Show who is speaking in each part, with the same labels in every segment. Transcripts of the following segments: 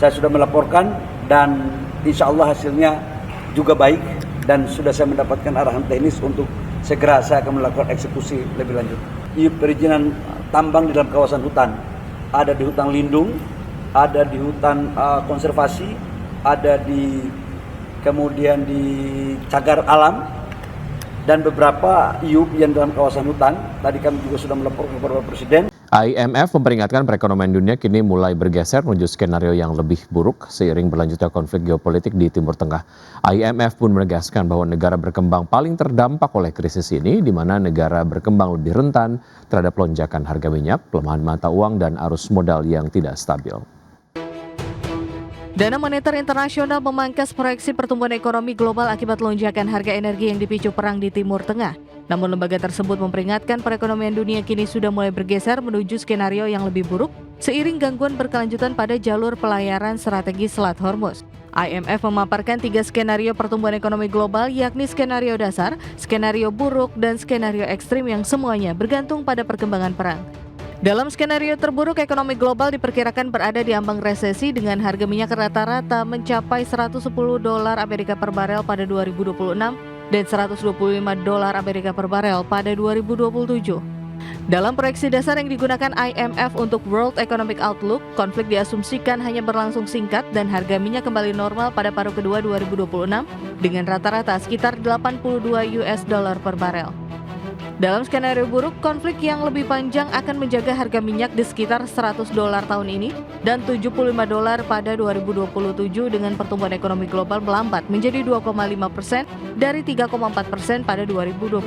Speaker 1: Saya sudah melaporkan dan insya Allah hasilnya juga baik dan sudah saya mendapatkan arahan teknis untuk segera saya akan melakukan eksekusi lebih lanjut. Perizinan tambang di dalam kawasan hutan, ada di hutan lindung, ada di hutan konservasi, ada kemudian di cagar alam, dan beberapa IUP yang dalam kawasan hutan. Tadi kami juga sudah melaporkan kepada Bapak Presiden.
Speaker 2: IMF memperingatkan perekonomian dunia kini mulai bergeser menuju skenario yang lebih buruk seiring berlanjutnya konflik geopolitik di Timur Tengah. IMF pun menegaskan bahwa negara berkembang paling terdampak oleh krisis ini, di mana negara berkembang lebih rentan terhadap lonjakan harga minyak, pelemahan mata uang, dan arus modal yang tidak stabil.
Speaker 3: Dana Moneter Internasional memangkas proyeksi pertumbuhan ekonomi global akibat lonjakan harga energi yang dipicu perang di Timur Tengah. Namun lembaga tersebut memperingatkan perekonomian dunia kini sudah mulai bergeser menuju skenario yang lebih buruk seiring gangguan berkelanjutan pada jalur pelayaran strategis Selat Hormuz. IMF memaparkan 3 skenario pertumbuhan ekonomi global, yakni skenario dasar, skenario buruk, dan skenario ekstrim yang semuanya bergantung pada perkembangan perang. Dalam skenario terburuk, ekonomi global diperkirakan berada di ambang resesi dengan harga minyak rata-rata mencapai $110 Amerika per barel pada 2026 dan $125 Amerika per barel pada 2027. Dalam proyeksi dasar yang digunakan IMF untuk World Economic Outlook, konflik diasumsikan hanya berlangsung singkat dan harga minyak kembali normal pada paruh kedua 2026 dengan rata-rata sekitar $82 per barel. Dalam skenario buruk, konflik yang lebih panjang akan menjaga harga minyak di sekitar $100 tahun ini dan $75 pada 2027 dengan pertumbuhan ekonomi global melambat menjadi 2,5% dari 3,4% pada 2025.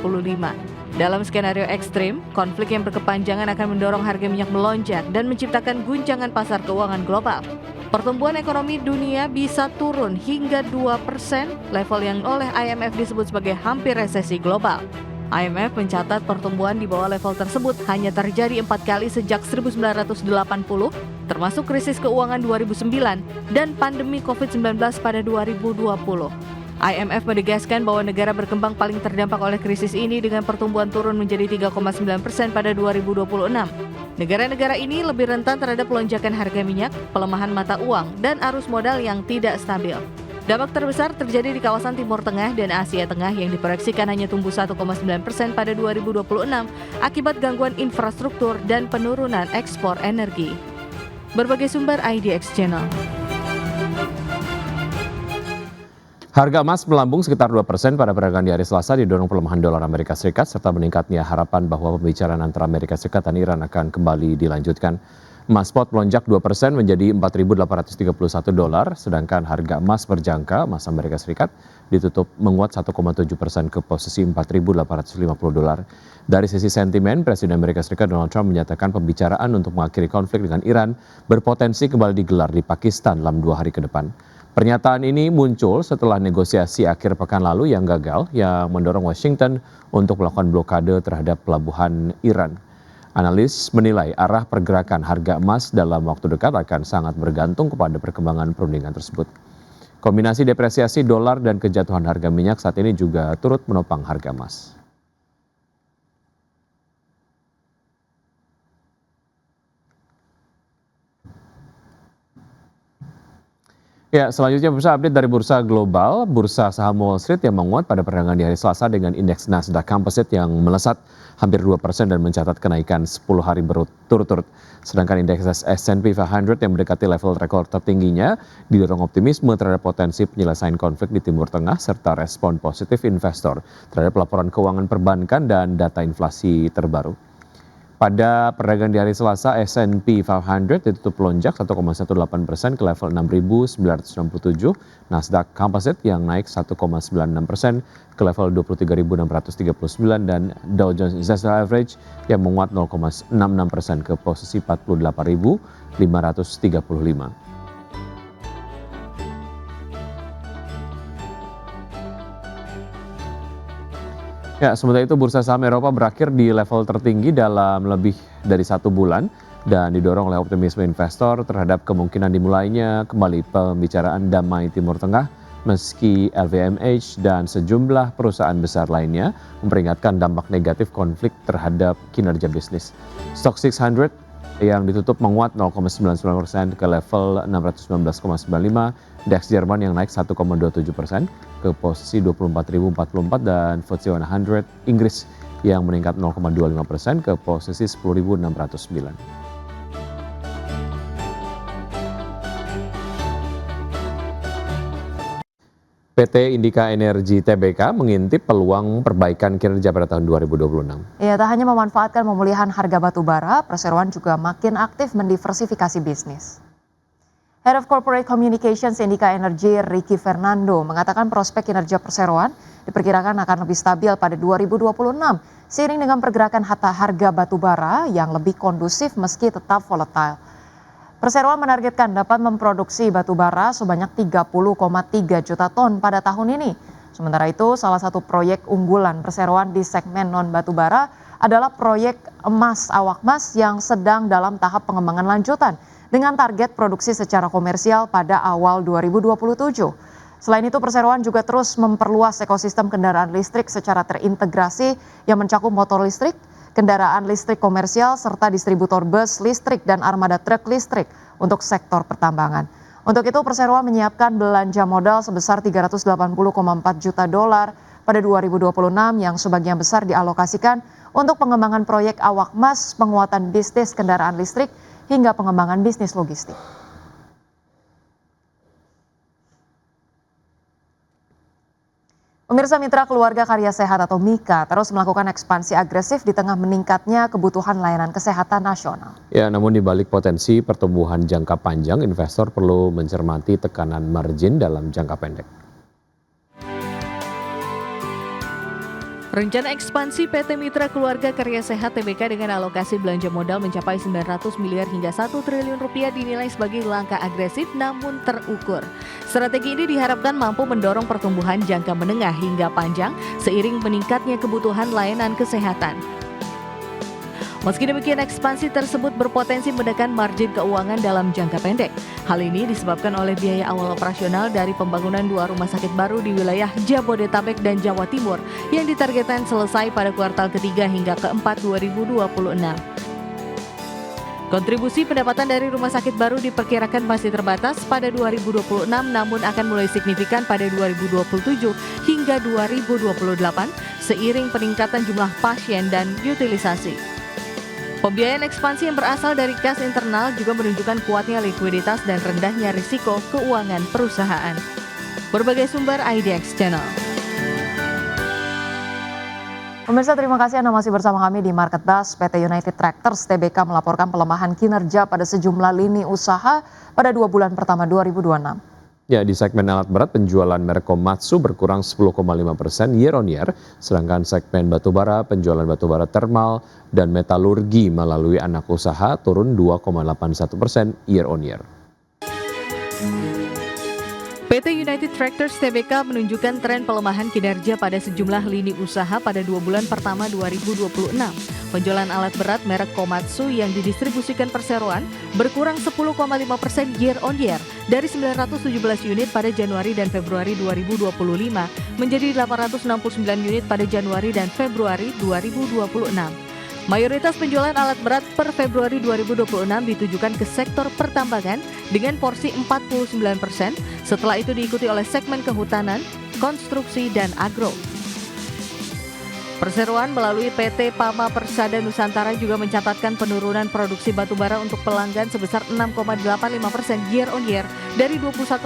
Speaker 3: Dalam skenario ekstrim, konflik yang berkepanjangan akan mendorong harga minyak melonjak dan menciptakan guncangan pasar keuangan global. Pertumbuhan ekonomi dunia bisa turun hingga 2%, level yang oleh IMF disebut sebagai hampir resesi global. IMF mencatat pertumbuhan di bawah level tersebut hanya terjadi 4 kali sejak 1980, termasuk krisis keuangan 2009 dan pandemi COVID-19 pada 2020. IMF menegaskan bahwa negara berkembang paling terdampak oleh krisis ini dengan pertumbuhan turun menjadi 3,9% pada 2026. Negara-negara ini lebih rentan terhadap lonjakan harga minyak, pelemahan mata uang, dan arus modal yang tidak stabil. Dampak terbesar terjadi di kawasan Timur Tengah dan Asia Tengah yang diproyeksikan hanya tumbuh 1,9% pada 2026 akibat gangguan infrastruktur dan penurunan ekspor energi. Berbagai sumber IDX Channel.
Speaker 2: Harga emas melambung sekitar 2% pada perdagangan di hari Selasa didorong pelemahan dolar Amerika Serikat serta meningkatnya harapan bahwa pembicaraan antara Amerika Serikat dan Iran akan kembali dilanjutkan. Emas spot melonjak 2% menjadi $4.831, sedangkan harga emas berjangka emas Amerika Serikat ditutup menguat 1,7% ke posisi $4.850. Dari sisi sentimen, Presiden Amerika Serikat Donald Trump menyatakan pembicaraan untuk mengakhiri konflik dengan Iran berpotensi kembali digelar di Pakistan dalam 2 hari ke depan. Pernyataan ini muncul setelah negosiasi akhir pekan lalu yang gagal, yang mendorong Washington untuk melakukan blokade terhadap pelabuhan Iran. Analis menilai arah pergerakan harga emas dalam waktu dekat akan sangat bergantung kepada perkembangan perundingan tersebut. Kombinasi depresiasi dolar dan kejatuhan harga minyak saat ini juga turut menopang harga emas. Ya, selanjutnya bursa update dari bursa global. Bursa saham Wall Street yang menguat pada perdagangan di hari Selasa dengan indeks Nasdaq Composite yang melesat hampir 2% dan mencatat kenaikan 10 hari berturut-turut. Sedangkan indeks S&P 500 yang mendekati level rekor tertingginya didorong optimisme terhadap potensi penyelesaian konflik di Timur Tengah serta respon positif investor terhadap laporan keuangan perbankan dan data inflasi terbaru. Pada perdagangan di hari Selasa, S&P 500 ditutup melonjak 1,18% ke level 6.967, Nasdaq Composite yang naik 1,96% ke level 23.639 dan Dow Jones Industrial Average yang menguat 0,66% ke posisi 48.535. Ya, sementara itu bursa saham Eropa berakhir di level tertinggi dalam lebih dari 1 bulan dan didorong oleh optimisme investor terhadap kemungkinan dimulainya kembali pembicaraan damai Timur Tengah meski LVMH dan sejumlah perusahaan besar lainnya memperingatkan dampak negatif konflik terhadap kinerja bisnis. Stock 600 yang ditutup menguat 0,99% ke level 619,95, DAX Jerman yang naik 1,27% ke posisi 24.044 dan FTSE 100 Inggris yang meningkat 0,25% ke posisi 10.609. PT Indika Energi Tbk mengintip peluang perbaikan kinerja pada tahun 2026.
Speaker 4: Ya, tak hanya memanfaatkan pemulihan harga batu bara, perseroan juga makin aktif mendiversifikasi bisnis. Head of Corporate Communications Indika Energi, Ricky Fernando, mengatakan prospek kinerja perseroan diperkirakan akan lebih stabil pada 2026, seiring dengan pergerakan harga batu bara yang lebih kondusif meski tetap volatile. Perseroan menargetkan dapat memproduksi batu bara sebanyak 30,3 juta ton pada tahun ini. Sementara itu, salah satu proyek unggulan perseroan di segmen non-batu bara adalah proyek emas awak emas yang sedang dalam tahap pengembangan lanjutan dengan target produksi secara komersial pada awal 2027. Selain itu, perseroan juga terus memperluas ekosistem kendaraan listrik secara terintegrasi yang mencakup motor listrik, kendaraan listrik komersial, serta distributor bus listrik dan armada truk listrik untuk sektor pertambangan. Untuk itu, perseroan menyiapkan belanja modal sebesar 380,4 juta dolar pada 2026 yang sebagian besar dialokasikan untuk pengembangan proyek awak emas, penguatan bisnis kendaraan listrik, hingga pengembangan bisnis logistik. Pemirsa Mitra Keluarga Karya Sehat atau MIKA terus melakukan ekspansi agresif di tengah meningkatnya kebutuhan layanan kesehatan nasional.
Speaker 2: Ya, namun di balik potensi pertumbuhan jangka panjang, investor perlu mencermati tekanan margin dalam jangka pendek.
Speaker 3: Rencana ekspansi PT Mitra Keluarga Karya Sehat Tbk dengan alokasi belanja modal mencapai 900 miliar hingga 1 triliun rupiah dinilai sebagai langkah agresif namun terukur. Strategi ini diharapkan mampu mendorong pertumbuhan jangka menengah hingga panjang seiring meningkatnya kebutuhan layanan kesehatan. Meski demikian, ekspansi tersebut berpotensi menekan margin keuangan dalam jangka pendek. Hal ini disebabkan oleh biaya awal operasional dari pembangunan 2 rumah sakit baru di wilayah Jabodetabek dan Jawa Timur yang ditargetkan selesai pada kuartal ketiga hingga keempat 2026. Kontribusi pendapatan dari rumah sakit baru diperkirakan masih terbatas pada 2026 namun akan mulai signifikan pada 2027 hingga 2028 seiring peningkatan jumlah pasien dan utilisasi. Pembiayaan ekspansi yang berasal dari kas internal juga menunjukkan kuatnya likuiditas dan rendahnya risiko keuangan perusahaan. Berbagai sumber IDX Channel.
Speaker 4: Pemirsa, terima kasih Anda masih bersama kami di Market Buzz. PT United Tractors Tbk melaporkan pelemahan kinerja pada sejumlah lini usaha pada 2 bulan pertama 2026.
Speaker 2: Ya, di segmen alat berat penjualan merek Komatsu berkurang 10,5% year on year, sedangkan segmen batubara penjualan batubara termal dan metalurgi melalui anak usaha turun 2,81% year on year.
Speaker 3: PT United Tractors Tbk menunjukkan tren pelemahan kinerja pada sejumlah lini usaha pada 2 bulan pertama 2026. Penjualan alat berat merek Komatsu yang didistribusikan perseroan berkurang 10,5% year on year dari 917 unit pada Januari dan Februari 2025 menjadi 869 unit pada Januari dan Februari 2026. Mayoritas penjualan alat berat per Februari 2026 ditujukan ke sektor pertambangan dengan porsi 49%, setelah itu diikuti oleh segmen kehutanan, konstruksi, dan agro. Perseroan melalui PT Pama Persada Nusantara juga mencatatkan penurunan produksi batubara untuk pelanggan sebesar 6,85% year on year dari 21,9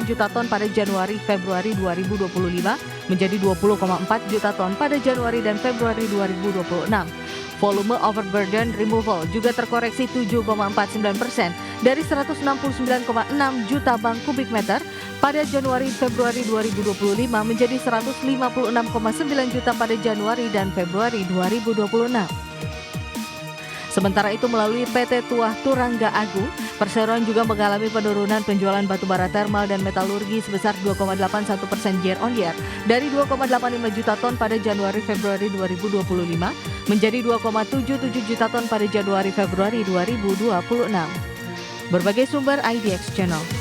Speaker 3: juta ton pada Januari-Februari 2025 menjadi 20,4 juta ton pada Januari dan Februari 2026. Volume overburden removal juga terkoreksi 7,49% dari 169,6 juta bang kubik meter pada Januari-Februari 2025 menjadi 156,9 juta pada Januari dan Februari 2026. Sementara itu melalui PT Tuah Turangga Agu, perseroan juga mengalami penurunan penjualan batubara termal dan metalurgi sebesar 2,81% year on year dari 2,85 juta ton pada Januari-Februari 2025 menjadi 2,77 juta ton pada Januari-Februari 2026. Berbagai sumber IDX Channel.